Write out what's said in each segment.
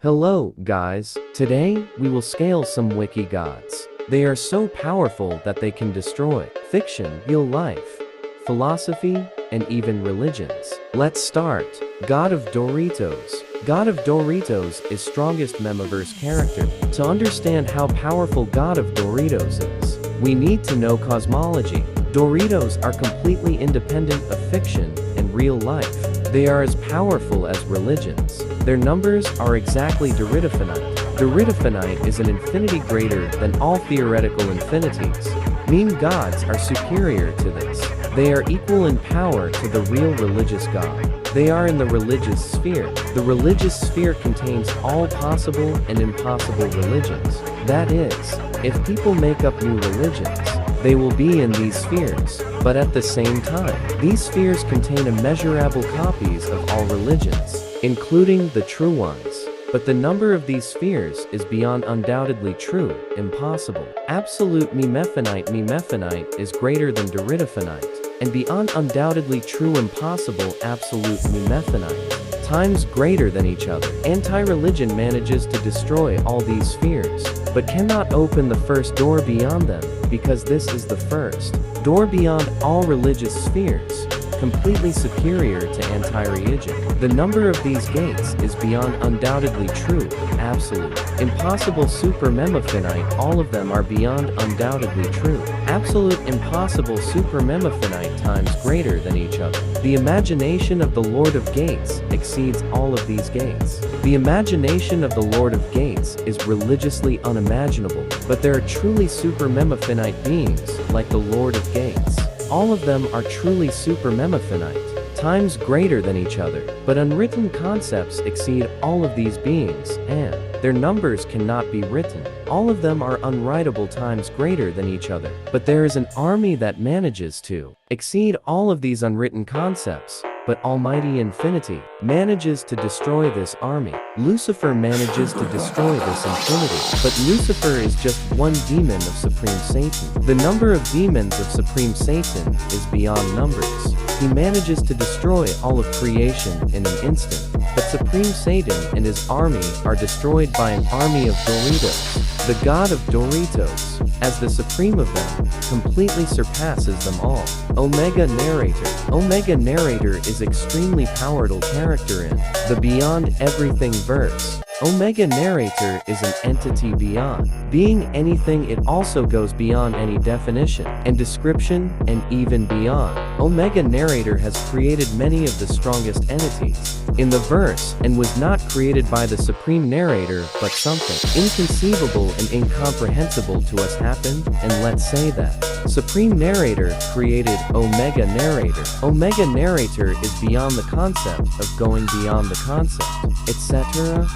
Hello, guys. Today, we will scale some wiki gods. They are so powerful that they can destroy fiction, real life, philosophy, and even religions. Let's start. God of Doritos. God of Doritos is strongest Memiverse character. To understand how powerful God of Doritos is, we need to know cosmology. Doritos are completely independent of fiction and real life. They are as powerful as religions. Their numbers are exactly doritofinite. Doritofinite is an infinity greater than all theoretical infinities. Meme gods are superior to this. They are equal in power to the real religious god. They are in the religious sphere. The religious sphere contains all possible and impossible religions. That is, if people make up new religions, they will be in these spheres. But at the same time, these spheres contain immeasurable copies of all religions, including the true ones. But the number of these spheres is beyond undoubtedly true, impossible. Absolute memefinite is greater than doritofinite, and beyond undoubtedly true impossible absolute memefinite, times greater than each other. Anti-religion manages to destroy all these spheres, but cannot open the first door beyond them, because this is the first door beyond all religious spheres, completely superior to anti-religion. The number of these gates is beyond undoubtedly true, absolute. Impossible super memefinite, all of them are beyond undoubtedly true. Absolute impossible super memefinite times greater than each other. The imagination of the Lord of Gates exceeds all of these gates. The imagination of the Lord of Gates is religiously unimaginable, but there are truly super memefinite beings, like the Lord of Gates. All of them are truly super memefinite, times greater than each other, but unwritten concepts exceed all of these beings, and their numbers cannot be written. All of them are unwritable times greater than each other, but there is an army that manages to exceed all of these unwritten concepts. But Almighty Infinity manages to destroy this army. Lucifer manages to destroy this infinity. But Lucifer is just one demon of Supreme Satan. The number of demons of Supreme Satan is beyond numbers. He manages to destroy all of creation in an instant. But Supreme Satan and his army are destroyed by an army of Doritos. The god of Doritos, as the supreme of them, completely surpasses them all. Omega Narrator. Omega Narrator is extremely powerful character in the Beyond Everything verse. Omega Narrator is an entity beyond being anything. It also goes beyond any definition and description, and even beyond. Omega Narrator has created many of the strongest entities in the verse, and was not created by the Supreme Narrator, but something inconceivable and incomprehensible to us happened, and let's say that Supreme Narrator created Omega Narrator. Omega Narrator is beyond the concept of going beyond the concept, etc.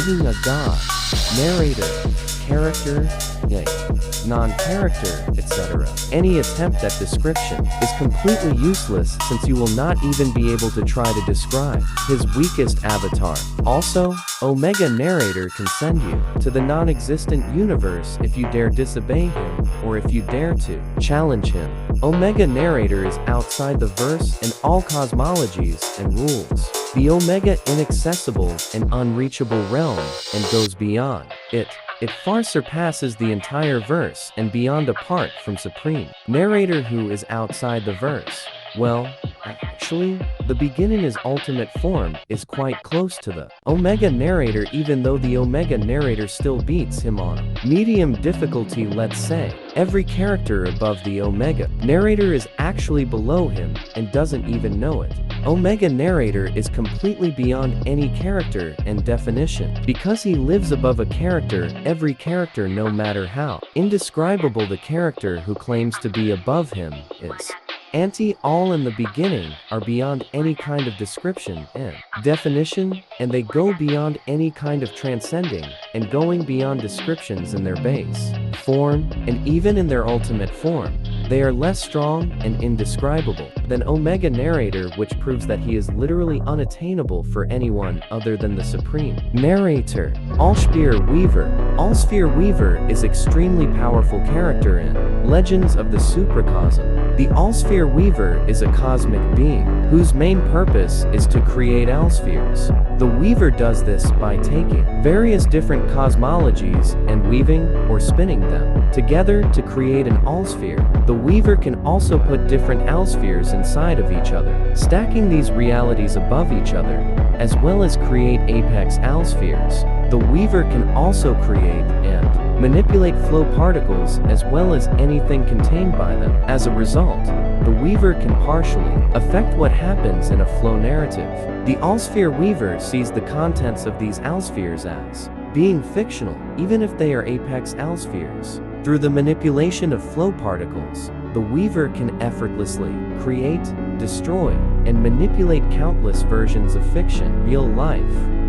Being a god, narrator, character, non-character, etc. Any attempt at description is completely useless, since you will not even be able to try to describe his weakest avatar. Also, Omega Narrator can send you to the non-existent universe if you dare disobey him, or if you dare to challenge him. Omega Narrator is outside the verse and all cosmologies and rules. The Omega inaccessible and unreachable realm, and goes beyond it. It far surpasses the entire verse and beyond, apart from Supreme Narrator, who is outside the verse. Well, actually, the begin in his ultimate form is quite close to the Omega Narrator, even though the Omega Narrator still beats him on medium difficulty, let's say. Every character above the Omega Narrator is actually below him and doesn't even know it. Omega Narrator is completely beyond any character and definition. Because he lives above a character, every character, no matter how indescribable the character who claims to be above him is. All in the beginning are beyond any kind of description and definition, and they go beyond any kind of transcending and going beyond descriptions in their base form, and even in their ultimate form. They are less strong and indescribable than Omega Narrator, which proves that he is literally unattainable for anyone other than the Supreme Narrator. Allsphere Weaver. Allsphere Weaver is extremely powerful character in Legends of the Supracosm. The allsphere weaver is a cosmic being whose main purpose is to create allspheres. The weaver does this by taking various different cosmologies and weaving or spinning them together to create an allsphere. The weaver can also put different allspheres inside of each other, stacking these realities above each other, as well as create apex allspheres. The weaver can also create and manipulate flow particles as well as anything contained by them. As a result, the weaver can partially affect what happens in a flow narrative. The allsphere weaver sees the contents of these allspheres as being fictional, even if they are apex allspheres. Through the manipulation of flow particles, the weaver can effortlessly create, destroy, and manipulate countless versions of fiction, real life,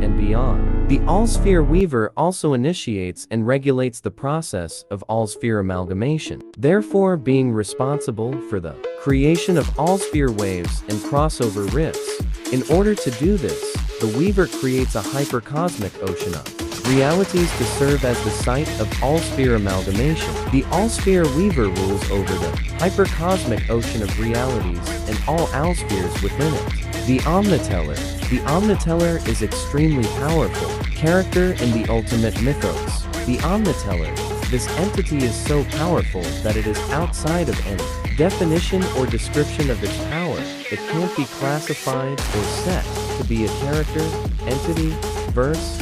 and beyond. The allsphere weaver also initiates and regulates the process of allsphere amalgamation, therefore being responsible for the creation of allsphere waves and crossover rifts. In order to do this, the weaver creates a hypercosmic ocean of realities to serve as the site of allsphere amalgamation. The allsphere weaver rules over the hypercosmic ocean of realities and all allspheres within it. The omniteller. The omniteller is extremely powerful character in the ultimate mythos. The omniteller. This entity is so powerful that it is outside of any definition or description of its power. It can't be classified or set to be a character, entity, verse,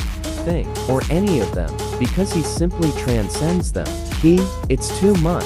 thing, or any of them, because he simply transcends them. It's too much.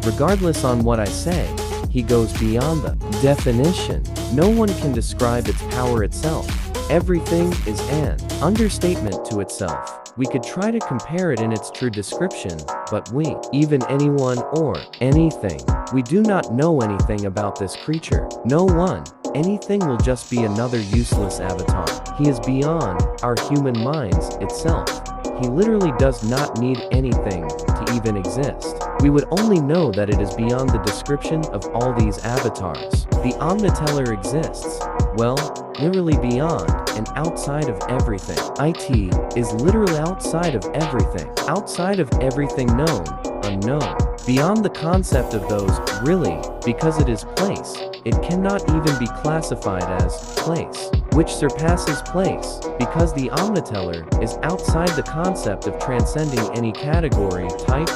Regardless on what I say, he goes beyond the definition. No one can describe its power itself. Everything is an understatement to itself. We could try to compare it in its true description, but even anyone or anything, we do not know anything about this creature. No one, anything will just be another useless avatar. He is beyond our human minds itself. He literally does not need anything to even exist. We would only know that it is beyond the description of all these avatars. The omniteller exists, well, literally beyond and outside of everything. It is literally outside of everything. Outside of everything known, unknown. Beyond the concept of those, really, because it is place. It cannot even be classified as place, which surpasses place, because the omniteller is outside the concept of transcending any category, type,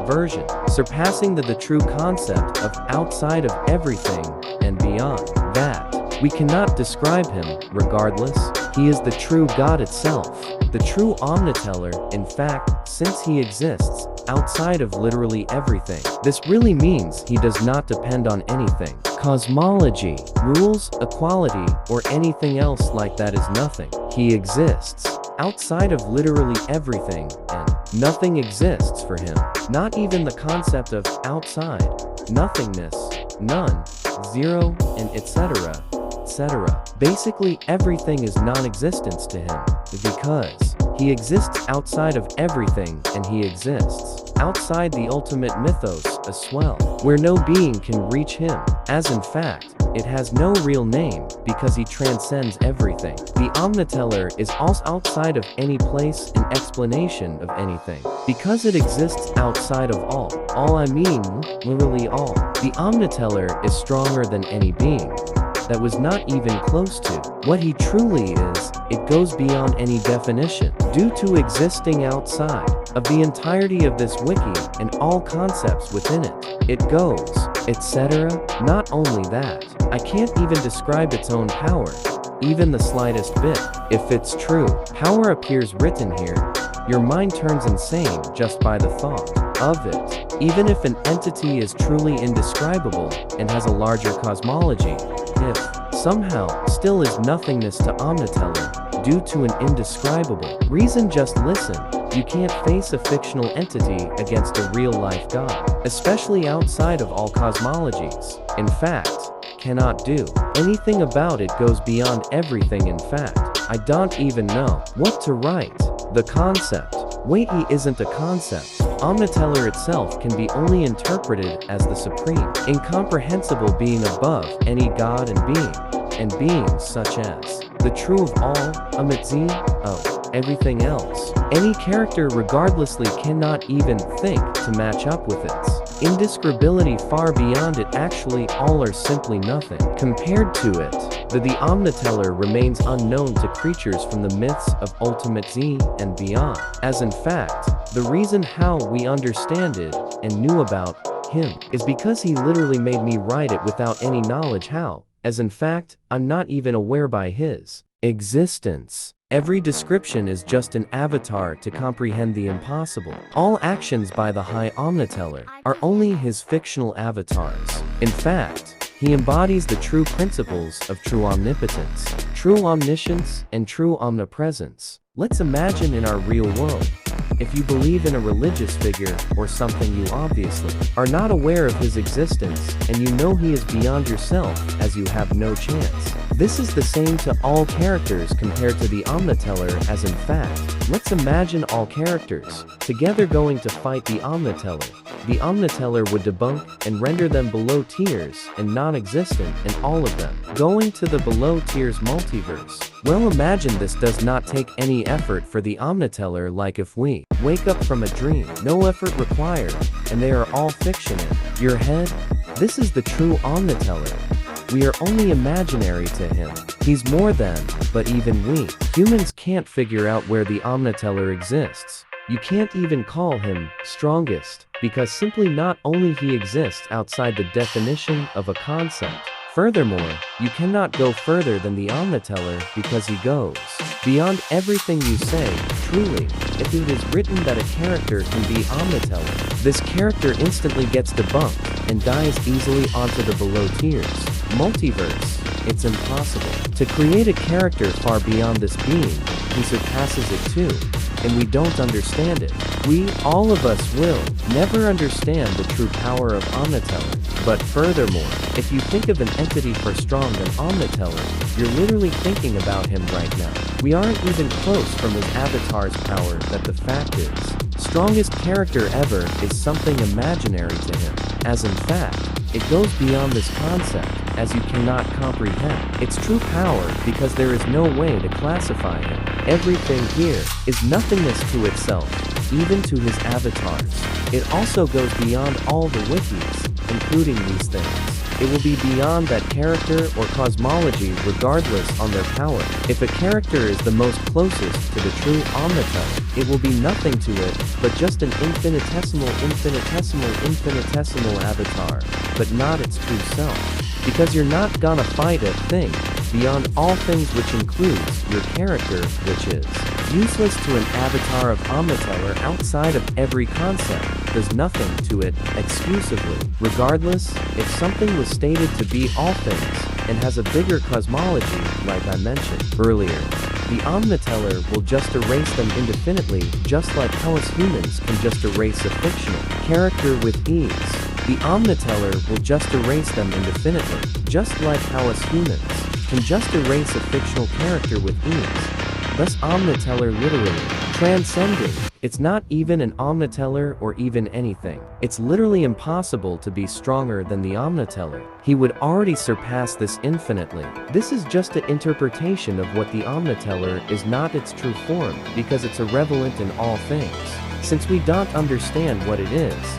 version, surpassing the true concept of outside of everything and beyond that. We cannot describe him, regardless, he is the true God itself, the true omniteller, in fact, since he exists outside of literally everything. This really means he does not depend on anything. Cosmology, rules, equality, or anything else like that is nothing. He exists outside of literally everything, and nothing exists for him. Not even the concept of outside, nothingness, none, zero, and etc. etc. Basically everything is non-existence to him, because he exists outside of everything and he exists outside the ultimate mythos as well, where no being can reach him, as in fact, it has no real name because he transcends everything. The omniteller is also outside of any place and explanation of anything, because it exists outside of all I mean, literally all. The omniteller is stronger than any being that was not even close to what he truly is. It goes beyond any definition due to existing outside of the entirety of this wiki and all concepts within it. It goes, etc. Not only that, I can't even describe its own power, even the slightest bit. If it's true, power appears written here, your mind turns insane just by the thought of it. Even if an entity is truly indescribable and has a larger cosmology, if somehow still is nothingness to omniteller due to an indescribable reason, just listen. You can't face a fictional entity against a real-life god, especially outside of all cosmologies. In fact, cannot do anything about it, goes beyond everything. In fact, I don't even know what to write. The concept. Wait, he isn't a concept. Omniteller itself can be only interpreted as the supreme, incomprehensible being above any god and beings such as the true of all, everything else. Any character regardlessly cannot even think to match up with it. indescribability far beyond it, actually all are simply nothing. Compared to it, the omniteller remains unknown to creatures from the myths of Ultimate Z and beyond. As in fact, the reason how we understand it and knew about him is because he literally made me write it without any knowledge how, as in fact, I'm not even aware by his existence. Every description is just an avatar to comprehend the impossible. All actions by the High Omniteller are only his fictional avatars. In fact, he embodies the true principles of true omnipotence, true omniscience, and true omnipresence. Let's imagine in our real world. If you believe in a religious figure or something, you obviously are not aware of his existence, and you know he is beyond yourself, as you have no chance. This is the same to all characters compared to the omniteller, as in fact, let's imagine all characters together going to fight the omniteller. The omniteller would debunk and render them below tiers and non-existent, and all of them going to the below tiers multiverse. Well, imagine this does not take any effort for the omniteller, like if we wake up from a dream, no effort required, and they are all fiction in your head. This is the true omniteller. We are only imaginary to him. He's more than, but even we humans can't figure out where the omniteller exists. You can't even call him strongest, because simply not only he exists outside the definition of a concept. Furthermore, you cannot go further than the omniteller because he goes beyond everything you say. Truly, if it is written that a character can be omniteller, this character instantly gets debunked and dies easily onto the below tiers multiverse. It's impossible to create a character far beyond this being. He surpasses it too, and we don't understand it. We, all of us, will never understand the true power of omniteller. But furthermore, if you think of an entity far strong than omniteller, you're literally thinking about him right now. We aren't even close from his avatar's power. That the fact is, strongest character ever is something imaginary to him. As in fact, it goes beyond this concept, as you cannot comprehend its true power because there is no way to classify him. Everything here is nothingness to itself, even to his avatars. It also goes beyond all the wikis, including these things. It will be beyond that character or cosmology regardless on their power. If a character is the most closest to the true omniteller, it will be nothing to it, but just an infinitesimal avatar, but not its true self. Because you're not gonna fight a thing beyond all things, which includes your character, which is useless to an avatar of omniteller outside of every concept. There's nothing to it exclusively. Regardless, if something was stated to be all things and has a bigger cosmology, like I mentioned earlier, the omniteller will just erase them indefinitely, just like how us humans can just erase a fictional character with ease. The omniteller will just erase them indefinitely, just like how us humans can just erase a fictional character with ease. Thus omniteller literally transcending. It's not even an omniteller or even anything. It's literally impossible to be stronger than the omniteller. He would already surpass this infinitely. This is just an interpretation of what the omniteller is, not its true form, because it's irrelevant in all things. Since we don't understand what it is,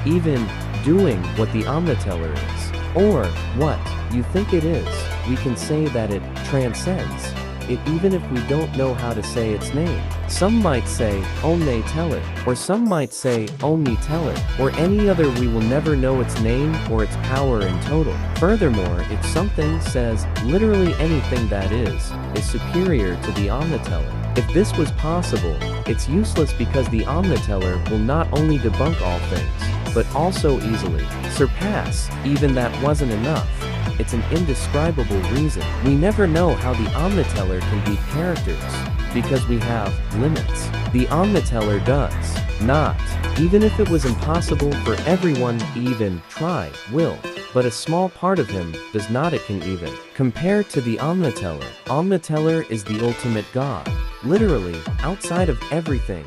even doing what the omniteller is, or what you think it is, we can say that it transcends it even if we don't know how to say its name. Some might say omniteller, or some might say omniteller, or any other. We will never know its name or its power in total. Furthermore, if something says literally anything that is superior to the omniteller, if this was possible, it's useless because the omniteller will not only debunk all things, but also easily surpass. Even that wasn't enough. It's an indescribable reason. We never know how the omniteller can beat characters, because we have limits. The omniteller does not. Even if it was impossible for everyone to even try, will. But a small part of him does not. It can even compare to the omniteller. Omniteller is the ultimate god. Literally, outside of everything,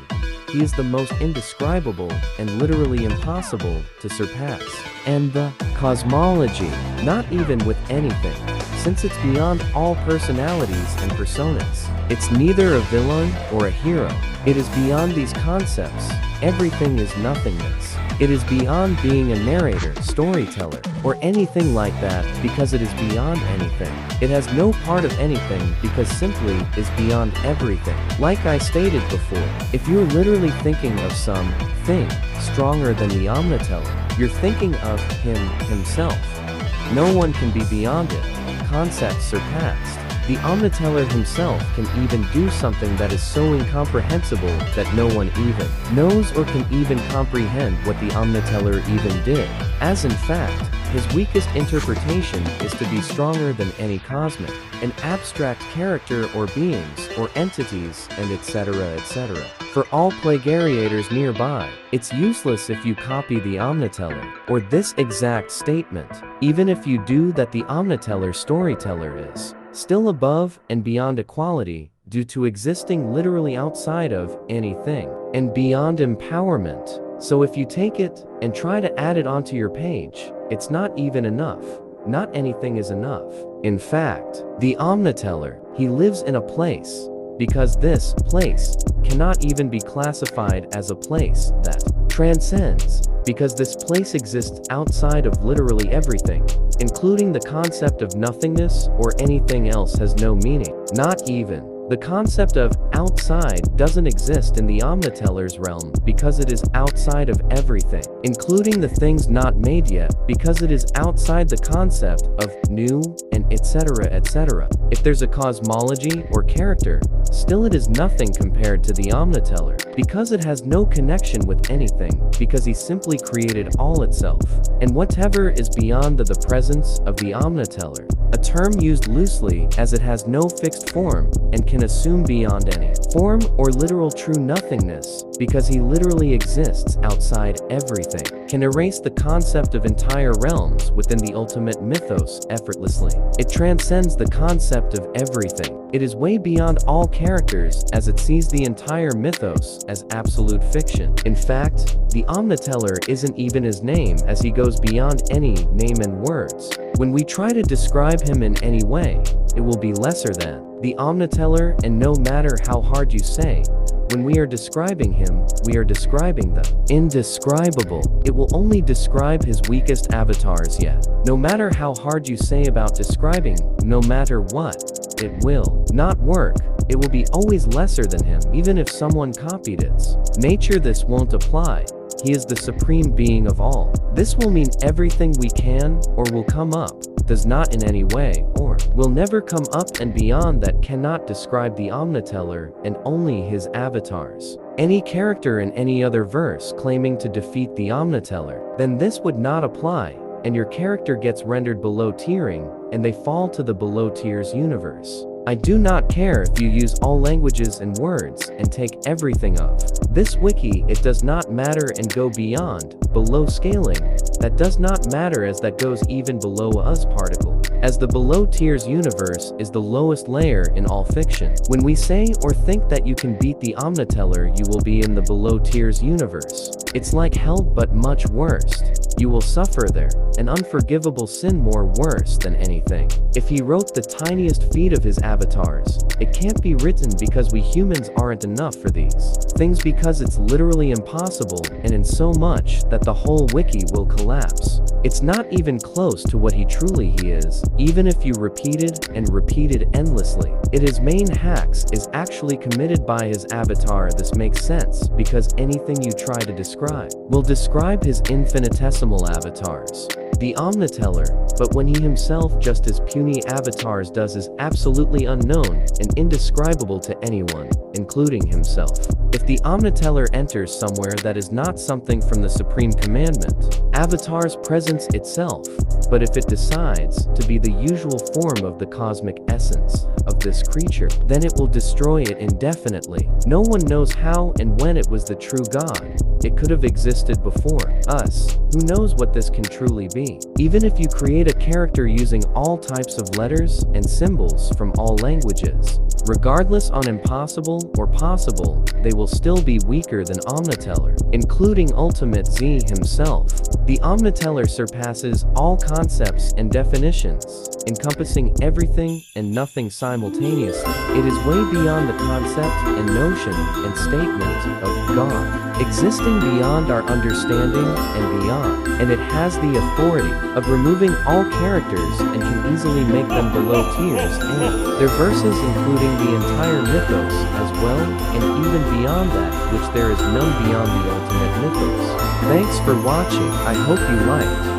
he is the most indescribable and literally impossible to surpass. And the cosmology, not even with anything since it's beyond all personalities and personas. It's neither a villain or a hero. It is beyond these concepts. Everything is nothingness. It is beyond being a narrator, storyteller, or anything like that because it is beyond anything. It has no part of anything because simply is beyond everything. Like I stated before, if you're literally thinking of some thing stronger than the omniteller, you're thinking of himself. No one can be beyond it. Concept surpassed. The omniteller himself can even do something that is so incomprehensible that no one even knows or can even comprehend what the omniteller even did. As in fact, his weakest interpretation is to be stronger than any cosmic, an abstract character or beings or entities, and etc. etc. For all plagiaritors nearby, it's useless if you copy the omniteller, or this exact statement, even if you do that. The omniteller storyteller is still above and beyond equality, due to existing literally outside of anything, and beyond empowerment. So if you take it and try to add it onto your page, it's not even enough. Not anything is enough. In fact, the omniteller, he lives in a place, because this place cannot even be classified as a place that transcends, because this place exists outside of literally everything, including the concept of nothingness or anything else has no meaning. Not even. The concept of outside doesn't exist in the omniteller's realm because it is outside of everything, including the things not made yet, because it is outside the concept of new and etc. etc. If there's a cosmology or character, still it is nothing compared to the omniteller, because it has no connection with anything, because he simply created all itself. And whatever is beyond the presence of the omniteller, a term used loosely as it has no fixed form and can assume beyond any form or literal true nothingness, because he literally exists outside everything, can erase the concept of entire realms within the ultimate mythos effortlessly. It transcends the concept of everything. It is way beyond all characters as it sees the entire mythos as absolute fiction. In fact, the omniteller isn't even his name, as he goes beyond any name and words. When we try to describe him in any way, it will be lesser than the omniteller, and no matter how hard you say, when we are describing him, we are describing the indescribable. It will only describe his weakest avatars yet. No matter how hard you say about describing, no matter what, it will not work. It will be always lesser than him, even if someone copied its nature. This won't apply. He is the supreme being of all. This will mean everything we can or will come up, does not in any way, or will never come up and beyond that cannot describe the omniteller and only his avatars. Any character in any other verse claiming to defeat the omniteller, then this would not apply, and your character gets rendered below tiering, and they fall to the below tiers universe. I do not care if you use all languages and words and take everything of this wiki. It does not matter, and go beyond, below scaling. That does not matter, as that goes even below us particle, as the below tiers universe is the lowest layer in all fiction. When we say or think that you can beat the omniteller, you will be in the below tiers universe. It's like hell, but much worse. You will suffer there, an unforgivable sin more worse than anything. If he wrote the tiniest feet of his avatars, it can't be written because we humans aren't enough for these things, because it's literally impossible, and in so much that the whole wiki will collapse. It's not even close to what he truly is, even if you repeated and repeated endlessly. His main hacks is actually committed by his avatar. This makes sense, because anything you try to describe will describe his infinitesimal avatars, the omniteller, but when he himself just as puny avatars does, is absolutely unknown and indescribable to anyone, including himself. If the omniteller enters somewhere that is not something from the supreme commandment, avatar's presence itself, but if it decides to be the usual form of the cosmic essence of this creature, then it will destroy it indefinitely. No one knows how and when it was the true God. It could have existed before us. Who knows what this can truly be? Even if you create a character using all types of letters and symbols from all languages, regardless on impossible or possible, they will still be weaker than omniteller, including Ultimate Z himself. The omniteller surpasses all concepts and definitions, encompassing everything and nothing simultaneously. It is way beyond the concept and notion and statement of God, existing beyond our understanding and beyond, and it has the authority of removing all characters and can easily make them below tiers and their verses, including the entire mythos as well, and even beyond that, which there is none beyond the ultimate mythos. Thanks for watching. I hope you liked.